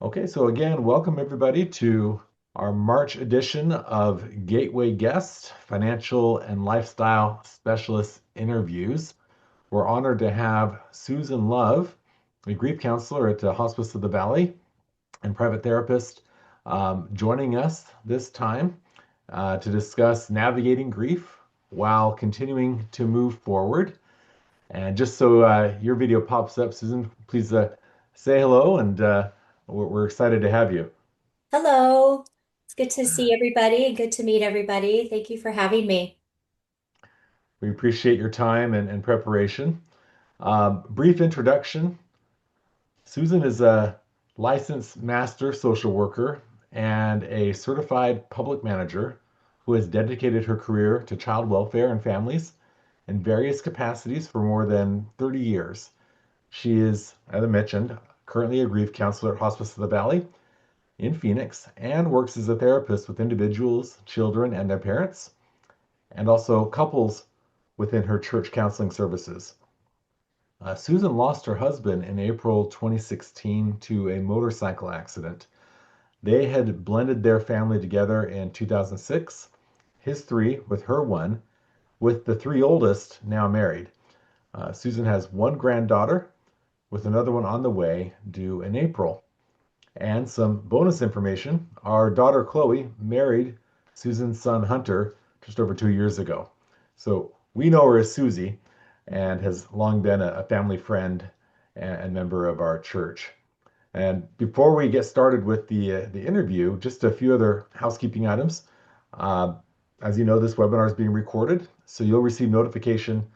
Okay, so again, welcome everybody to our March edition of Gateway Guest Financial and Lifestyle Specialist Interviews. We're honored to have Susan Love, a grief counselor at Hospice of the Valley and private therapist, joining us this time to discuss navigating grief while continuing to move forward. And just so your video pops up, Susan, please say hello, and we're excited to have you. Hello. It's good to see everybody and good to meet everybody. Thank you for having me. We appreciate your time and preparation. Brief introduction. Susan is a licensed master social worker and a certified public manager who has dedicated her career to child welfare and families in various capacities for more than 30 years. She is, as I mentioned, currently a grief counselor at Hospice of the Valley in Phoenix and works as a therapist with individuals, children, and their parents, and also couples within her church counseling services. Susan lost her husband in April 2016 to a motorcycle accident. They had blended their family together in 2006, his three with her one, with the three oldest now married. Susan has one granddaughter with another one on the way due in April. And some bonus information, our daughter Chloe married Susan's son Hunter just over 2 years ago. So we know her as Susie and has long been a family friend and member of our church. And before we get started with the interview, just a few other housekeeping items. Uh, as you know, this webinar is being recorded, so you'll receive notification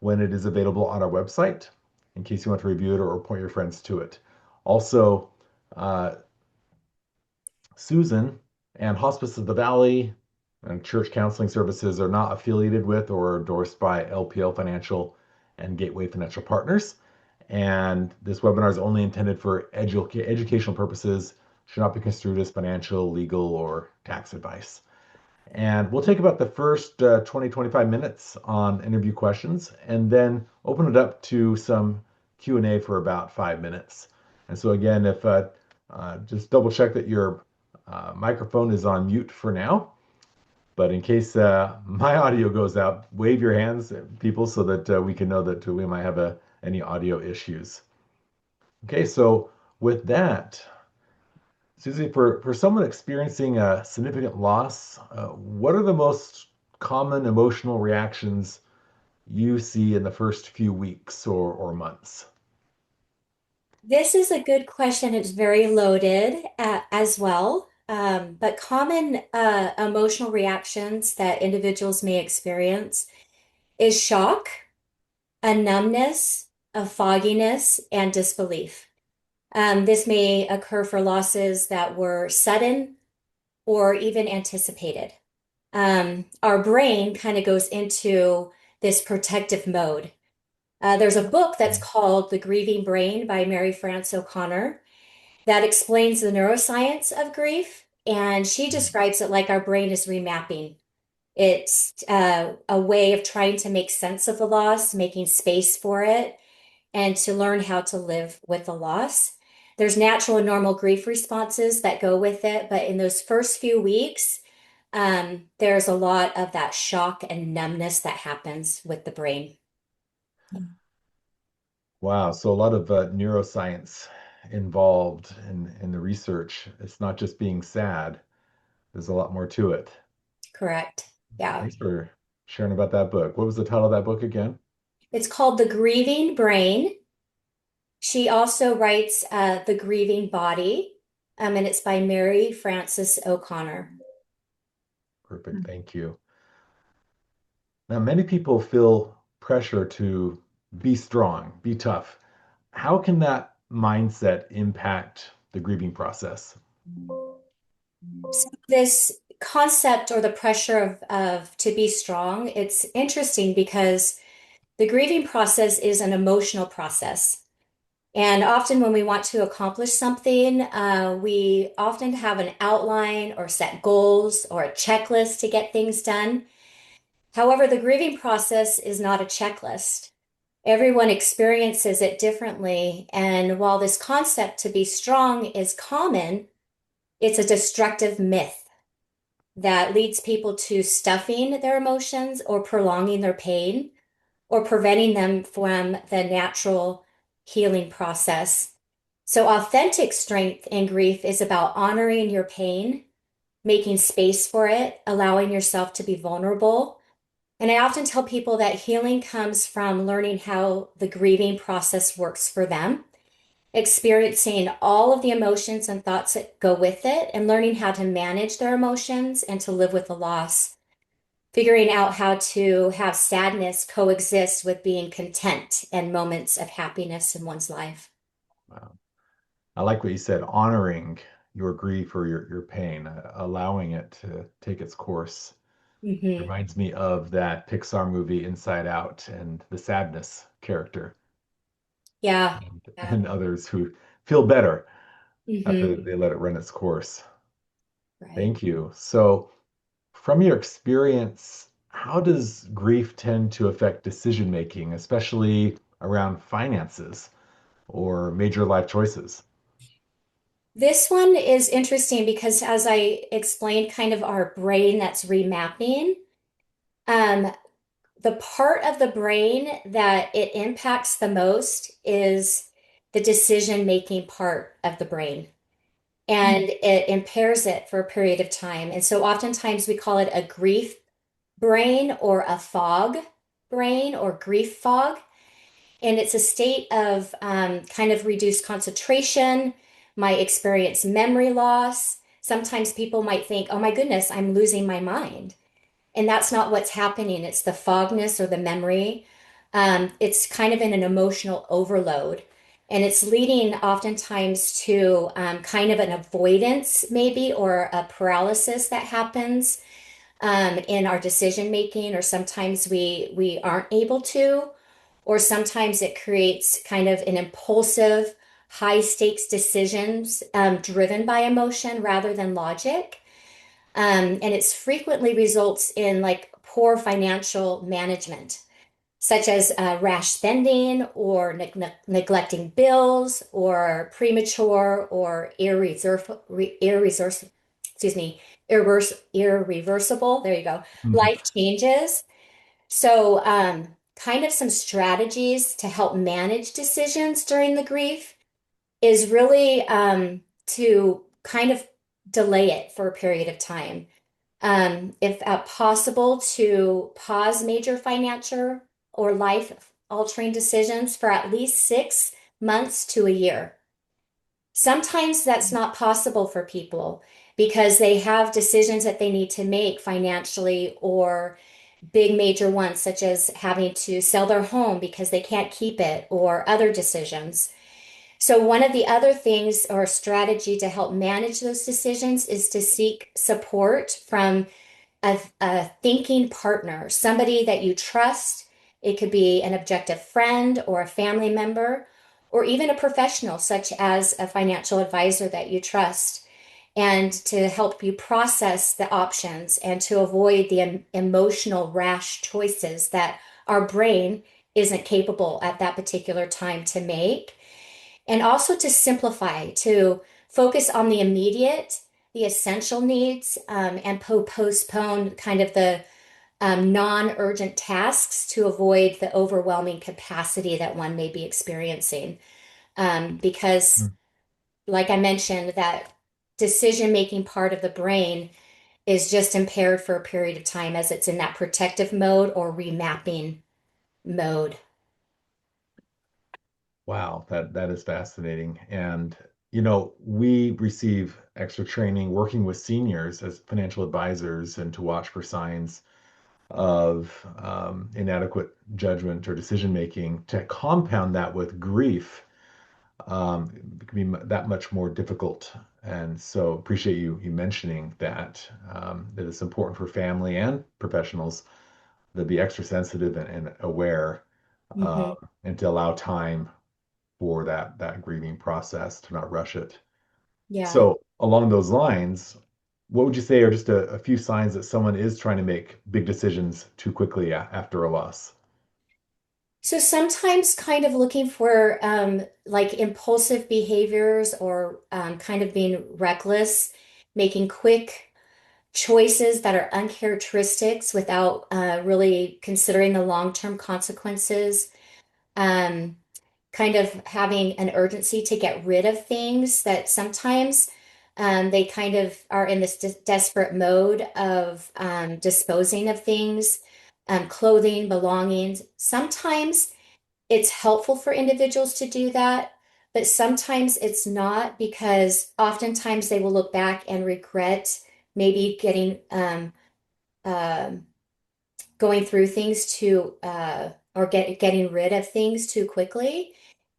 when it is available on our website in case you want to review it or point your friends to it. Also, uh, Susan and Hospice of the Valley and church counseling services are not affiliated with or endorsed by LPL Financial and Gateway Financial Partners. And this webinar is only intended for educational purposes, should not be construed as financial, legal, or tax advice. And we'll take about the first 20, 25 minutes on interview questions and then open it up to some Q&A for about 5 minutes. And so again, if just double check that your microphone is on mute for now. But in case my audio goes out, wave your hands, people, so that we can know that we might have any audio issues. Okay, so with that, Susie, for someone experiencing a significant loss, what are the most common emotional reactions you see in the first few weeks or months? This is a good question. It's very loaded as well. But common emotional reactions that individuals may experience is shock, a numbness, a fogginess, and disbelief. This may occur for losses that were sudden or even anticipated. Our brain kind of goes into this protective mode. There's a book that's called The Grieving Brain by Mary France O'Connor that explains the neuroscience of grief. And she describes it like our brain is remapping. It's a way of trying to make sense of the loss, making space for it, and to learn how to live with the loss. There's natural and normal grief responses that go with it, but in those first few weeks, there's a lot of that shock and numbness that happens with the brain. Wow, so a lot of neuroscience involved in the research. It's not just being sad, there's a lot more to it. Correct. Yeah. Thanks for sharing about that book. What was the title of that book again? It's called The Grieving Brain. She also writes The Grieving Body, and it's by Mary Frances O'Connor. Perfect, thank you. Now, many people feel pressure to be strong, be tough. How can that mindset impact the grieving process? So this concept or the pressure of to be strong, it's interesting because the grieving process is an emotional process. And often when we want to accomplish something, we often have an outline or set goals or a checklist to get things done. However, the grieving process is not a checklist. Everyone experiences it differently. And while this concept to be strong is common, it's a destructive myth that leads people to stuffing their emotions or prolonging their pain or preventing them from the natural healing process. So, authentic strength in grief is about honoring your pain, making space for it, allowing yourself to be vulnerable. And I often tell people that healing comes from learning how the grieving process works for them, experiencing all of the emotions and thoughts that go with it, and learning how to manage their emotions and to live with the loss, figuring out how to have sadness coexist with being content and moments of happiness in one's life. Wow. I like what you said, honoring your grief or your pain, allowing it to take its course. Hmm. Reminds me of that Pixar movie Inside Out and the sadness character Yeah. and, Yeah. and others who feel better after Hmm. they let it run its course. Right. Thank you. So, from your experience, how does grief tend to affect decision making, especially around finances or major life choices? This one is interesting because as I explained, kind of our brain that's remapping, um, the part of the brain that it impacts the most is the decision-making part of the brain. And it impairs it for a period of time. And so oftentimes we call it a grief brain or a fog brain or grief fog. And it's a state of kind of reduced concentration, might experience memory loss. Sometimes people might think, oh my goodness, I'm losing my mind. And that's not what's happening. It's the fogness or the memory. It's kind of in an emotional overload. And it's leading oftentimes to kind of an avoidance, maybe, or a paralysis that happens in our decision making, or sometimes we aren't able to, or sometimes it creates kind of an impulsive, high stakes decisions driven by emotion rather than logic. And it's frequently results in like poor financial management, such as rash spending or neglecting bills or premature or excuse me, irreversible, there you go, Mhm. life changes. So, kind of some strategies to help manage decisions during the grief is really to kind of delay it for a period of time. If possible, to pause major financial or life altering decisions for at least 6 months to a year. Sometimes that's not possible for people because they have decisions that they need to make financially or big major ones, such as having to sell their home because they can't keep it or other decisions. So, one of the other things or strategy to help manage those decisions is to seek support from a thinking partner, somebody that you trust. It could be an objective friend or a family member, or even a professional, such as a financial advisor that you trust, and to help you process the options and to avoid the emotional rash choices that our brain isn't capable at that particular time to make. And also to simplify, to focus on the immediate, the essential needs, and postpone kind of the non-urgent tasks to avoid the overwhelming capacity that one may be experiencing. Because, like I mentioned, that decision-making part of the brain is just impaired for a period of time as it's in that protective mode or remapping mode. Wow, that is fascinating. And we receive extra training working with seniors as financial advisors and to watch for signs of inadequate judgment or decision making. To compound that with grief, it can be that much more difficult. And so appreciate you mentioning that that it's important for family and professionals to be extra sensitive and aware um, Hmm. and to allow time for that grieving process, to not rush it. Yeah. So along those lines, what would you say are just a few signs that someone is trying to make big decisions too quickly after a loss? So sometimes kind of looking for like impulsive behaviors or kind of being reckless, making quick choices that are uncharacteristics without really considering the long-term consequences. Um, Kind of having an urgency to get rid of things that sometimes they kind of are in this desperate mode of disposing of things, clothing, belongings. Sometimes it's helpful for individuals to do that, but sometimes it's not because oftentimes they will look back and regret maybe um, going through things too or getting rid of things too quickly.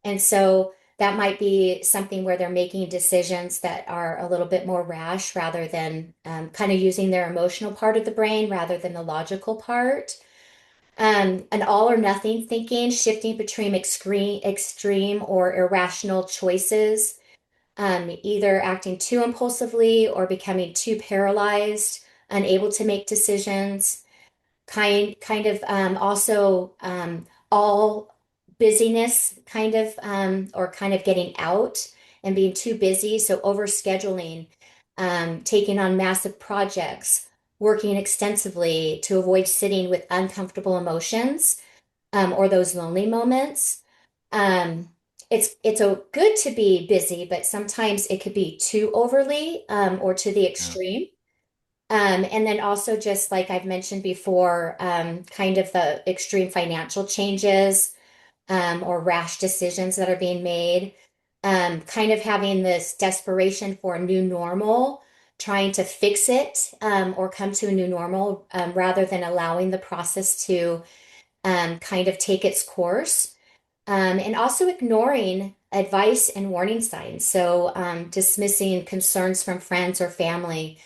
And so that might be something where they're making decisions that are a little bit more rash rather than kind of using their emotional part of the brain rather than the logical part. An all or nothing thinking, shifting between extreme or irrational choices, either acting too impulsively or becoming too paralyzed, unable to make decisions, kind of also all busyness kind of or kind of getting out and being too busy, so overscheduling, taking on massive projects, working extensively to avoid sitting with uncomfortable emotions or those lonely moments. um, it's a good to be busy, but sometimes it could be too overly or to the Yeah. extreme. And then also just like I've mentioned before, kind of the extreme financial changes or rash decisions that are being made, kind of having this desperation for a new normal, trying to fix it or come to a new normal rather than allowing the process to kind of take its course. And also ignoring advice and warning signs. So, dismissing concerns from friends or family.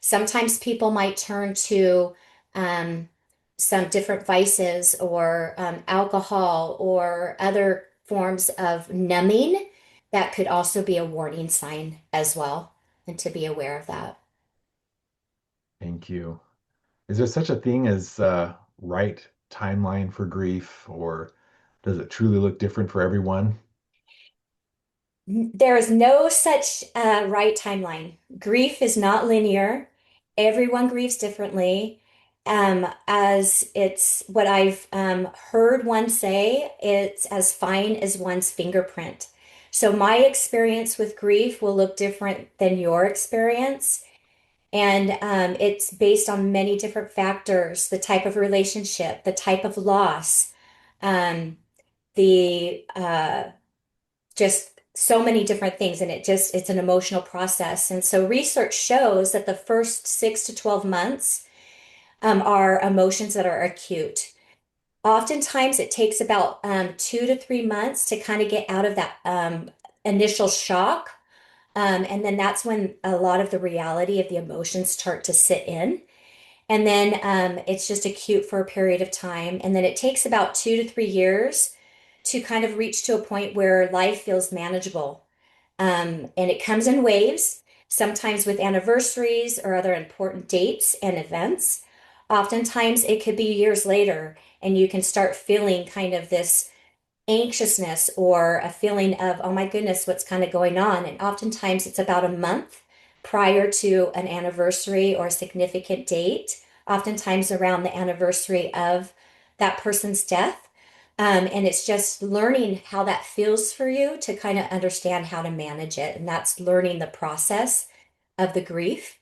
Sometimes people might turn to um, some different vices or alcohol or other forms of numbing that could also be a warning sign as well, and to be aware of that. Thank you. Is there such a thing as right timeline for grief, or does it truly look different for everyone? There is no such right timeline. Grief is not linear. Everyone grieves differently. As it's what I've heard one say, it's as fine as one's fingerprint. So my experience with grief will look different than your experience. And it's based on many different factors, the type of relationship, the type of loss, um, the just so many different things, and it's an emotional process. And so research shows that the first 6 to 12 months are emotions that are acute. Oftentimes it takes about 2 to 3 months to kind of get out of that initial shock, and then that's when a lot of the reality of the emotions start to sit in. And then it's just acute for a period of time. And then it takes about 2 to 3 years to kind of reach to a point where life feels manageable. And it comes in waves, sometimes with anniversaries or other important dates and events. Oftentimes it could be years later, and you can start feeling kind of this anxiousness or a feeling of, oh my goodness, what's kind of going on? And oftentimes it's about a month prior to an anniversary or a significant date, oftentimes around the anniversary of that person's death. And it's just learning how that feels for you to kind of understand how to manage it. And that's learning the process of the grief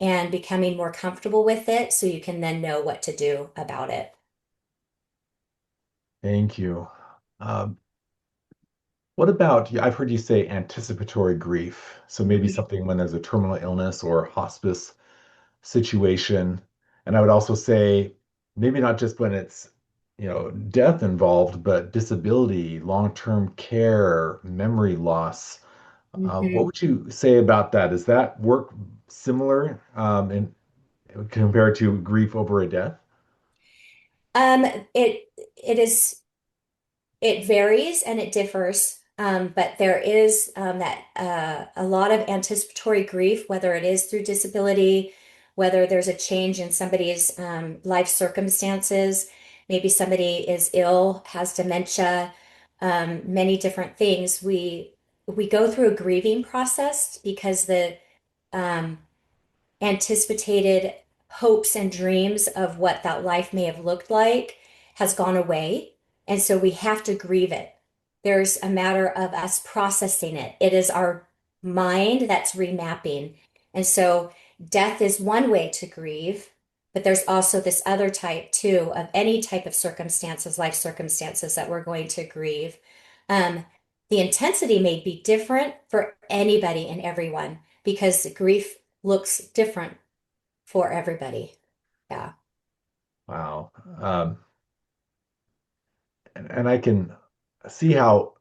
and becoming more comfortable with it so you can then know what to do about it. Thank you. Um, what about, I've heard you say anticipatory grief. So maybe Mhm. something when there's a terminal illness or hospice situation. And I would also say maybe not just when it's, death involved, but disability, long-term care, memory loss. What Mhm. would you say about that? Does that work similar compared to grief over a death? Um, it is it varies and it differs, but there is that a lot of anticipatory grief, whether it is through disability, whether there's a change in somebody's life circumstances. maybe somebody is ill, has dementia, many different things. We go through a grieving process because the um, anticipated hopes and dreams of what that life may have looked like has gone away. And so we have to grieve it. There's a matter of us processing it. It is our mind that's remapping. And so death is one way to grieve, but there's also this other type too of any type of circumstances, life circumstances that we're going to grieve. Um, the intensity may be different for anybody and everyone because grief looks different for everybody. Yeah. Wow. And I can see how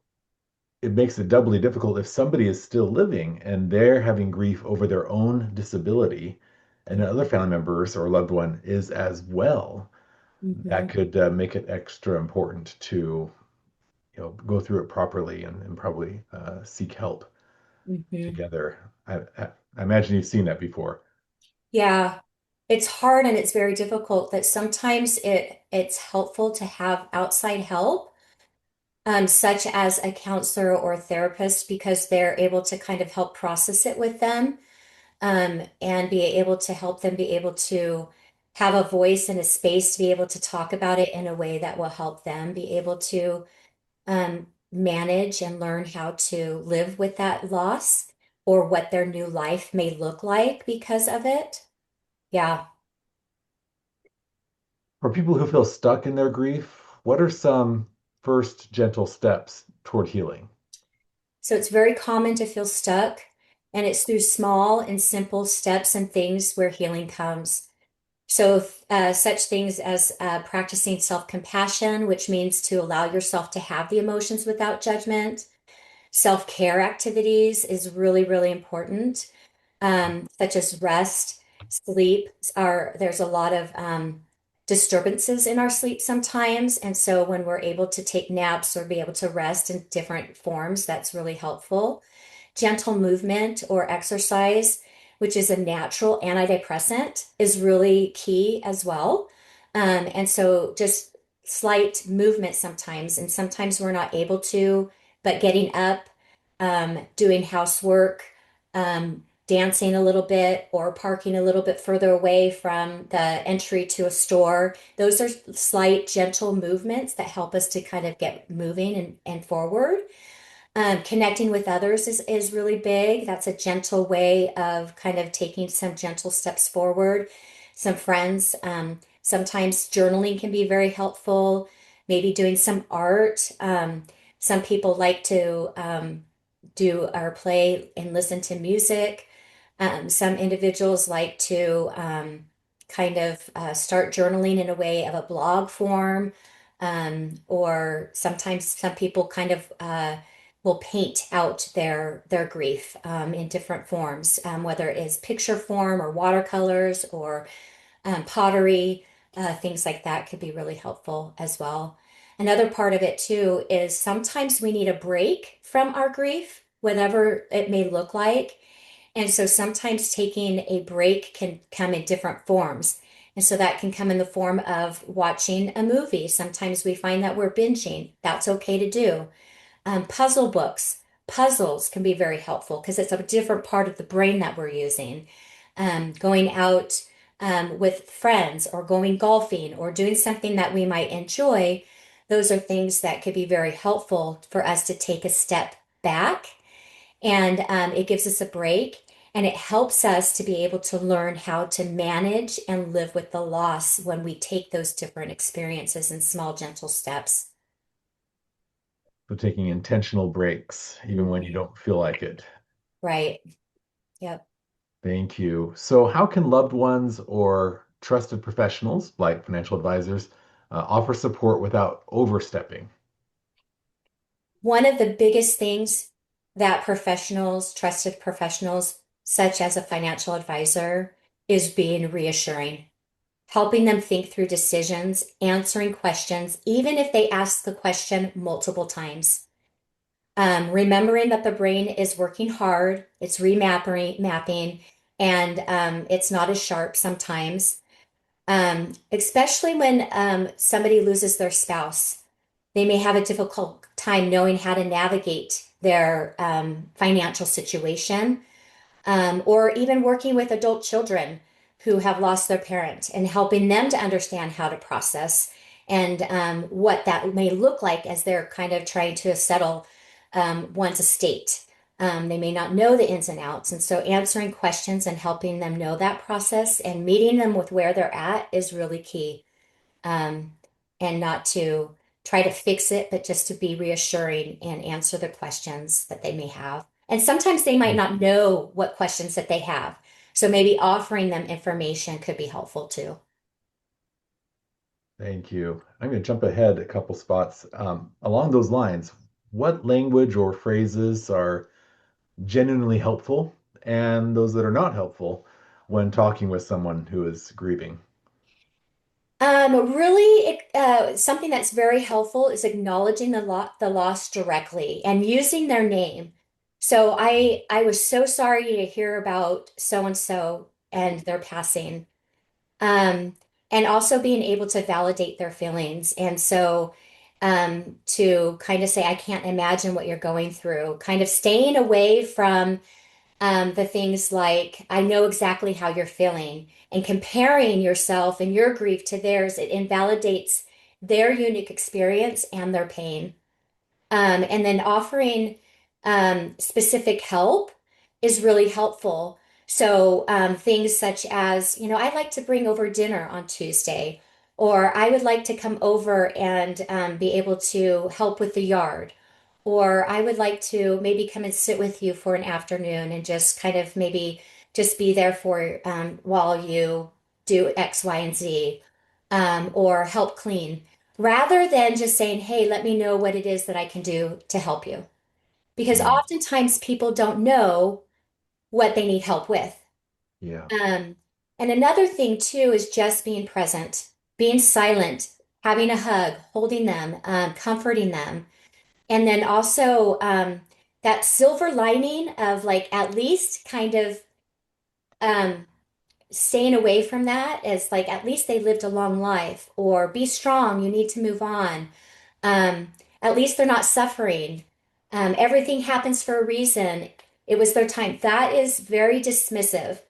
it makes it doubly difficult if somebody is still living and they're having grief over their own disability and another family members or loved one is as well. That Hmm. could make it extra important to, go through it properly and probably seek help Hmm. together. I imagine you've seen that before. Yeah. It's hard and it's very difficult that sometimes it's helpful to have outside help, such as a counselor or a therapist, because they're able to kind of help process it with them, and be able to help them be able to have a voice and a space to be able to talk about it in a way that will help them be able to manage and learn how to live with that loss or what their new life may look like because of it. Yeah. For people who feel stuck in their grief, what are some first gentle steps toward healing? So it's very common to feel stuck, and it's through small and simple steps and things where healing comes. So, such things as practicing self-compassion, which means to allow yourself to have the emotions without judgment. Self-care activities is really, really important, such as rest, sleep. There's a lot of disturbances in our sleep sometimes. And so when we're able to take naps or be able to rest in different forms, that's really helpful. Gentle movement or exercise, which is a natural antidepressant, is really key as well. And so just slight movement sometimes, and sometimes we're not able to, but getting up, doing housework, dancing a little bit, or parking a little bit further away from the entry to a store. Those are slight, gentle movements that help us to kind of get moving and forward. Connecting with others is really big. That's a gentle way of kind of taking some gentle steps forward. Some friends, sometimes journaling can be very helpful. Maybe doing some art. Some people like to do or play and listen to music. Some individuals like to kind of start journaling in a way of a blog form, or sometimes some people kind of will paint out their grief in different forms, whether it is picture form or watercolors or pottery, things like that could be really helpful as well. Another part of it too is sometimes we need a break from our grief, whatever it may look like. And so sometimes taking a break can come in different forms. And so that can come in the form of watching a movie. Sometimes we find that we're binging. That's okay to do. Puzzle books, puzzles can be very helpful because it's a different part of the brain that we're using. Going out with friends or going golfing or doing something that we might enjoy, those are things that could be very helpful for us to take a step back, and it gives us a break, and it helps us to be able to learn how to manage and live with the loss when we take those different experiences in small, gentle steps. So taking intentional breaks, even when you Mhm. don't feel like it. Right. Yep. Thank you. So, how can loved ones or trusted professionals like financial advisors offer support without overstepping? One of the biggest things that professionals, trusted professionals, such as a financial advisor, is being reassuring, helping them think through decisions, answering questions, even if they ask the question multiple times. Remembering that the brain is working hard, it's remapping, mapping, and it's not as sharp sometimes. Especially when somebody loses their spouse. They may have a difficult time knowing how to navigate their financial situation, or even working with adult children who have lost their parent and helping them to understand how to process and what that may look like as they're kind of trying to settle one's estate. They may not know the ins and outs. And so answering questions and helping them know that process and meeting them with where they're at is really key. Um, and not to try to fix it, but just to be reassuring and answer the questions that they may have. And sometimes they might not know what questions that they have. So maybe offering them information could be helpful too. Thank you. I'm going to jump ahead a couple spots. Along those lines, what language or phrases are genuinely helpful and those that are not helpful when talking with someone who is grieving? Really, something that's very helpful is acknowledging the loss directly and using their name. So I was so sorry to hear about so and so and their passing. Um, and also being able to validate their feelings. And so to kind of say, I can't imagine what you're going through, kind of staying away from the things like, I know exactly how you're feeling, and comparing yourself and your grief to theirs, it invalidates their unique experience and their pain. And then offering specific help is really helpful. So things such as, I'd like to bring over dinner on Tuesday, or I would like to come over and be able to help with the yard, or I would like to maybe come and sit with you for an afternoon and just kind of maybe just be there for while you do X, Y, and Z, or help clean rather than just saying, hey, let me know what it is that I can do to help you. Because Mm, oftentimes people don't know what they need help with. yeah. Um, and another thing too is just being present, being silent, having a hug, holding them, comforting them. And then also that silver lining of like at least kind of um, staying away from that is like at least they lived a long life, or be strong, you need to move on. At least they're not suffering. Everything happens for a reason. It was their time. That is very dismissive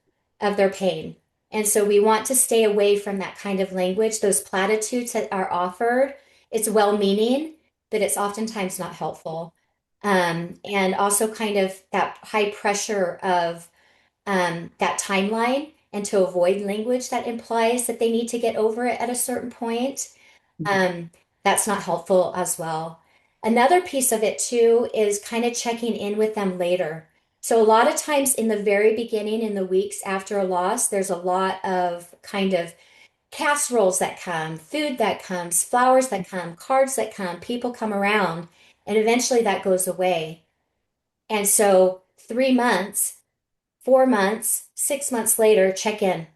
of their pain. And so we want to stay away from that kind of language, those platitudes that are offered. It's well-meaning, but it's oftentimes not helpful. And also kind of that high pressure of that timeline and to avoid language that implies that they need to get over it at a certain point. Um, that's not helpful as well. Another piece of it too is kind of checking in with them later. So a lot of times in the very beginning, in the weeks after a loss, there's a lot of kind of casseroles that come, food that comes, flowers that come, cards that come, people come around, and eventually that goes away. And so 3 months, 4 months, 6 months later, check in,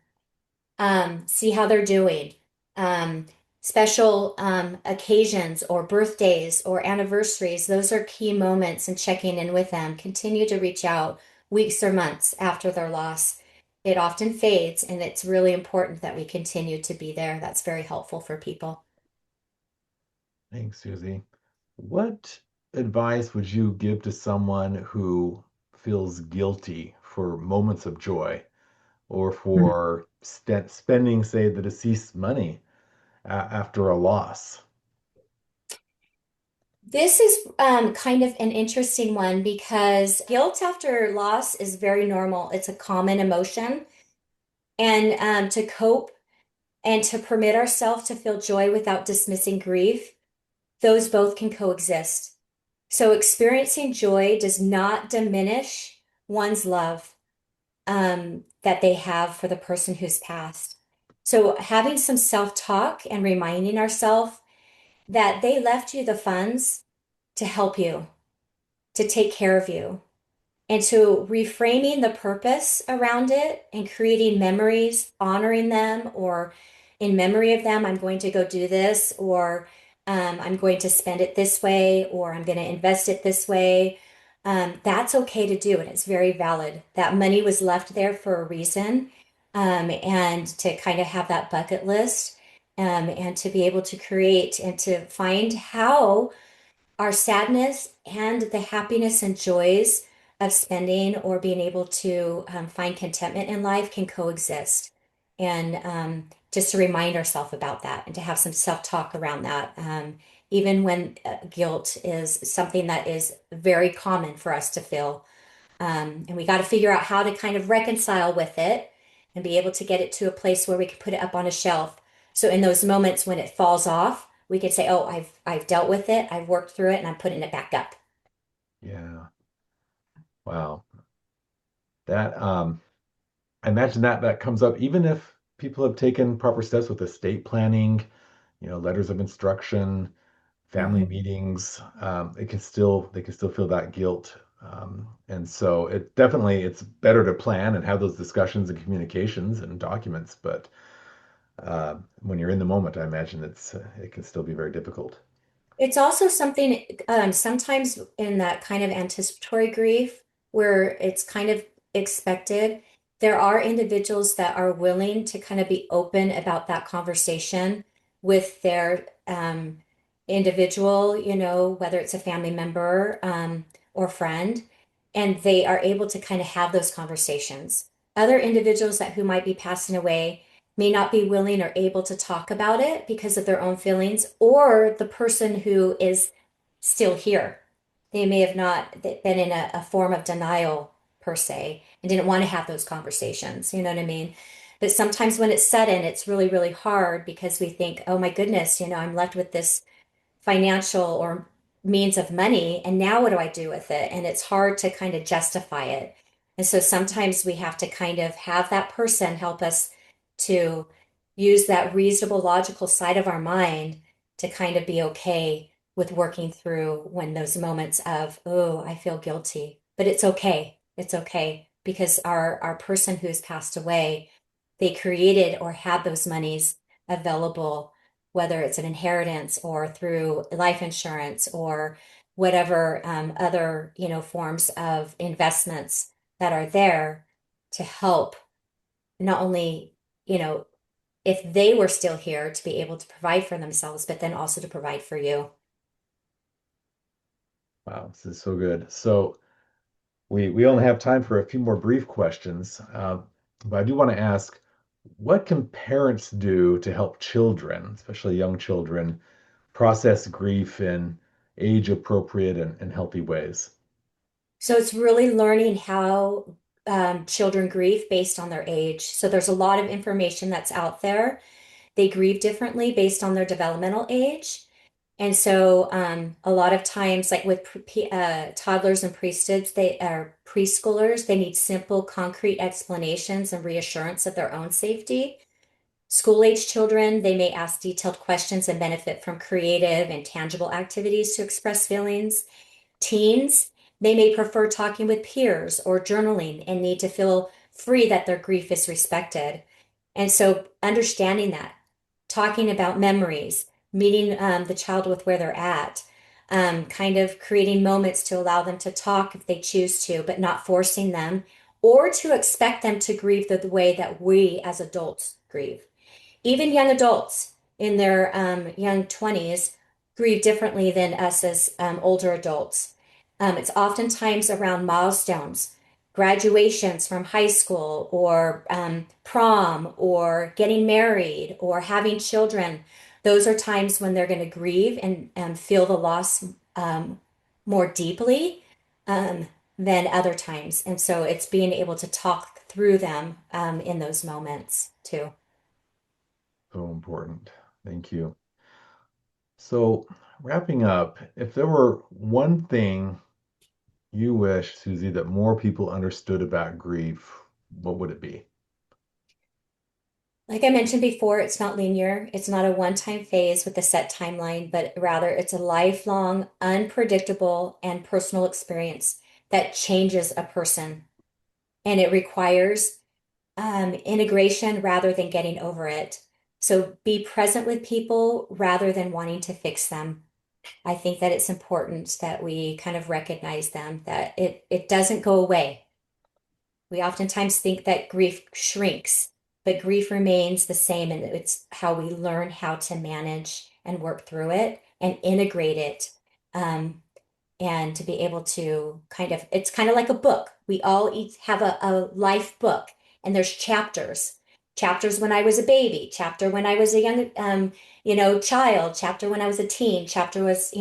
see how they're doing. Um, Special occasions or birthdays or anniversaries, those are key moments in checking in with them. Continue to reach out weeks or months after their loss. It often fades, and it's really important that we continue to be there. That's very helpful for people. Thanks, Susie. What advice would you give to someone who feels guilty for moments of joy or for spending, say, the deceased money after a loss? This is kind of an interesting one because guilt after loss is very normal. It's a common emotion. And to cope and to permit ourselves to feel joy without dismissing grief, those both can coexist. So experiencing joy does not diminish one's love that they have for the person who's passed. So having some self-talk and reminding ourselves that they left you the funds to help you, to take care of you, and to reframing the purpose around it and creating memories, honoring them, or in memory of them, I'm going to go do this, or I'm going to spend it this way, or I'm going to invest it this way. That's okay to do, and it's very valid. That money was left there for a reason. and to kind of have that bucket list, and to be able to create and to find how our sadness and the happiness and joys of spending or being able to find contentment in life can coexist. And just to remind ourselves about that and to have some self-talk around that, even when guilt is something that is very common for us to feel. And we got to figure out how to kind of reconcile with it and be able to get it to a place where we can put it up on a shelf. So in those moments when it falls off, we can say, "Oh, I've dealt with it, I've worked through it, and I'm putting it back up." Yeah. Wow. That I imagine that that comes up even if people have taken proper steps with estate planning, letters of instruction, family Mhm. meetings. It can still they can still feel that guilt. And so it's better to plan and have those discussions and communications and documents. But when you're in the moment, I imagine it can still be very difficult. It's also something sometimes in that kind of anticipatory grief where it's kind of expected. There are individuals that are willing to kind of be open about that conversation with their individual, whether it's a family member or friend, and they are able to kind of have those conversations. Other individuals that who might be passing away may not be willing or able to talk about it because of their own feelings, or the person who is still here. They may have not been in a form of denial per se and didn't want to have those conversations. You know what I mean? But sometimes when it's sudden, it's really, really hard because we think, oh my goodness, I'm left with this financial or means of money. And now what do I do with it? And it's hard to kind of justify it. And so sometimes we have to kind of have that person help us to use that reasonable, logical side of our mind to kind of be okay with working through when those moments of, oh, I feel guilty. But it's okay. It's okay because our person who's passed away, they created or had those monies available, whether it's an inheritance or through life insurance or whatever other, forms of investments that are there to help not only, you know, if they were still here to be able to provide for themselves, but then also to provide for you. Wow, this is so good. So we only have time for a few more brief questions, but I do want to ask, what can parents do to help children, especially young children, process grief in age-appropriate and healthy ways? So it's really learning how children grieve based on their age. So there's a lot of information that's out there. They grieve differently based on their developmental age. And so, a lot of times, like with toddlers and they are preschoolers, they need simple, concrete explanations and reassurance of their own safety. School age children, they may ask detailed questions and benefit from creative and tangible activities to express feelings. Teens, they may prefer talking with peers or journaling and need to feel free that their grief is respected. And so, understanding that, talking about memories, meeting the child with where they're at, kind of creating moments to allow them to talk if they choose to, but not forcing them or to expect them to grieve the way that we as adults grieve. Even young adults in their young 20s grieve differently than us as older adults. It's oftentimes around milestones, graduations from high school, or prom, or getting married, or having children. Those are times when they're going to grieve and feel the loss more deeply um, than other times. And so it's being able to talk through them in those moments too. So important. Thank you. So, wrapping up, if there were one thing you wish, Susie, that more people understood about grief, what would it be? Like I mentioned before, it's not linear. It's not a one-time phase with a set timeline, but rather it's a lifelong, unpredictable, and personal experience that changes a person. And it requires integration rather than getting over it. So be present with people rather than wanting to fix them. I think that it's important that we kind of recognize them, that it doesn't go away. We oftentimes think that grief shrinks, but grief remains the same, and it's how we learn how to manage and work through it and integrate it. Um, and to be able to it's kind of like a book. We all each have a life book, and there's chapters. Chapters when I was a baby, chapter when I was a young, child, chapter when I was a teen, chapter was,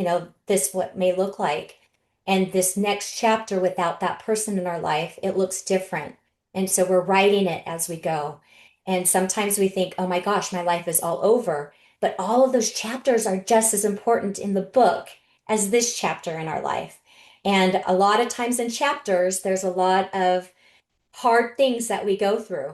this what may look like. And this next chapter without that person in our life, it looks different. And so we're writing it as we go. And sometimes we think, oh my gosh, my life is all over. But all of those chapters are just as important in the book as this chapter in our life. And a lot of times in chapters, there's a lot of hard things that we go through.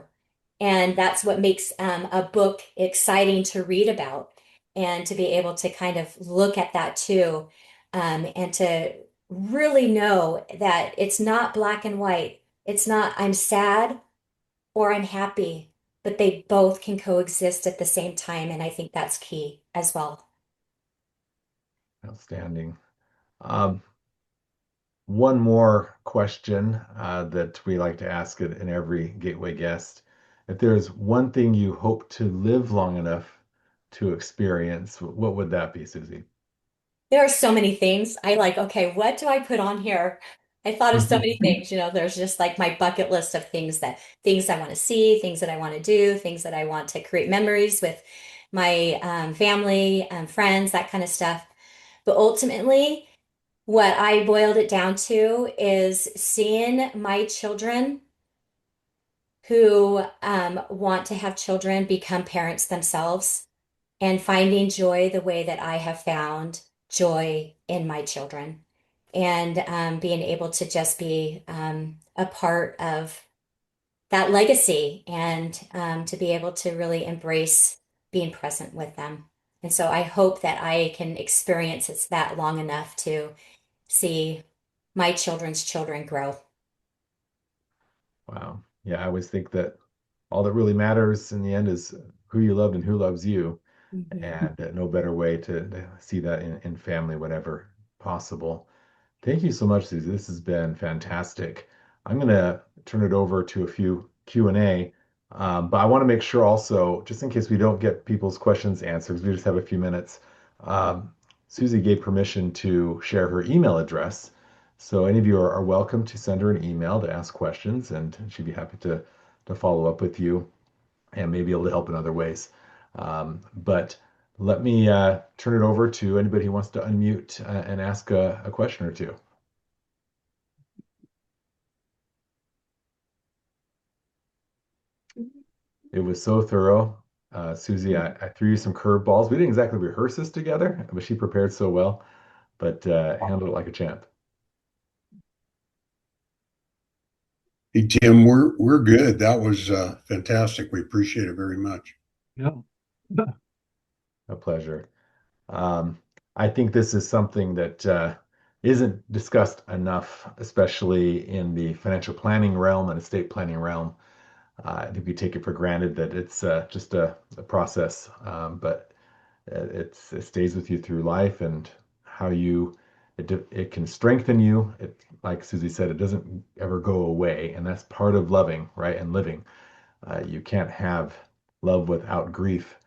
And that's what makes a book exciting to read about and to be able to kind of look at that too. And to really know that it's not black and white. It's not, I'm sad or I'm happy, but they both can coexist at the same time. And I think that's key as well. Outstanding. Um, One more question that we like to ask in every Gateway guest. If there's one thing you hope to live long enough to experience, what would that be, Susie? There are so many things. I like, okay, what do I put on here? I thought of so many things, there's just like my bucket list of things I want to see, things that I want to do, things that I want to create memories with my family, friends, that kind of stuff. But ultimately, what I boiled it down to is seeing my children who want to have children become parents themselves and finding joy the way that I have found joy in my children and being able to just be a part of that legacy and to be able to really embrace being present with them. And so I hope that I can experience it's that long enough to see my children's children grow. Wow. Yeah, I always think that all that really matters in the end is who you loved and who loves you. Mhm. And no better way to see that in family whenever possible. Thank you so much, Susie. This has been fantastic. I'm going to turn it over to a few Q&A, but I want to make sure also, just in case we don't get people's questions answered, 'cause we just have a few minutes, um, Susie gave permission to share her email address. So any of you are welcome to send her an email to ask questions, and she'd be happy to follow up with you and maybe able to help in other ways. But let me turn it over to anybody who wants to unmute and ask a question or two. It was so thorough. Susie, I threw you some curveballs. We didn't exactly rehearse this together, but she prepared so well, but handled it like a champ. Hey, Tim, we're good. That was fantastic. We appreciate it very much. Yeah. A pleasure. Um, I think this is something that isn't discussed enough, especially in the financial planning realm and estate planning realm. I think we take it for granted that it's just a process, but it stays with you through life and how it can strengthen you. It, like Susie said, it doesn't ever go away, and that's part of loving, right? And living. You can't have love without grief,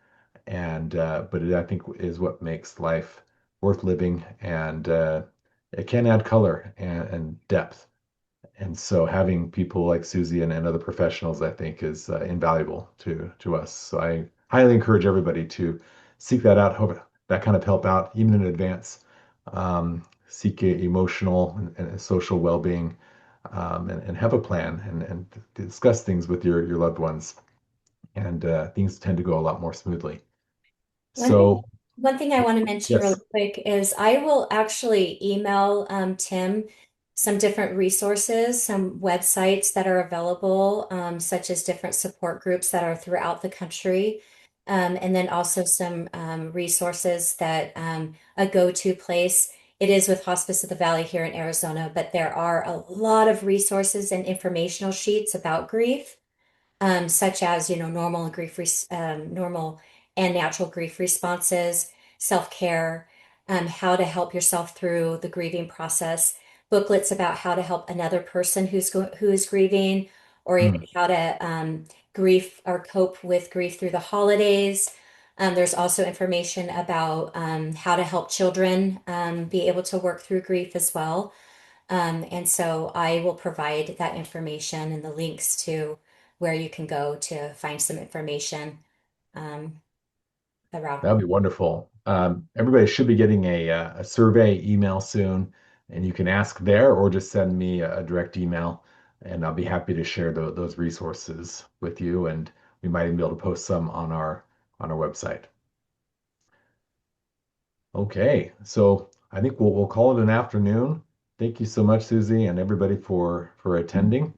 and but it, I think, is what makes life worth living, and it can add color and depth. And so having people like Susie and other professionals, I think, is invaluable to us. So I highly encourage everybody to seek that out, hope that kind of help out, even in advance. Seek emotional and social well-being, and have a plan and discuss things with your loved ones, and things tend to go a lot more smoothly. One thing, So one thing I want to mention really yes, quick is I will actually email Tim some different resources, some websites that are available, such as different support groups that are throughout the country, and then also some resources that a go-to place. It is with Hospice of the Valley here in Arizona, but there are a lot of resources and informational sheets about grief such as, normal and normal and natural grief responses, self-care, how to help yourself through the grieving process, booklets about how to help another person who is grieving, or even Hmm. how to grief or cope with grief through the holidays. There's also information about how to help children be able to work through grief as well. And so I will provide that information and the links to where you can go to find some information um, around. That'd be wonderful. Everybody should be getting a survey email soon, and you can ask there or just send me a direct email, and I'll be happy to share those resources with you. And we might even be able to post some on our website. Okay, so I think we'll call it an afternoon. Thank you so much, Susie, and everybody for attending.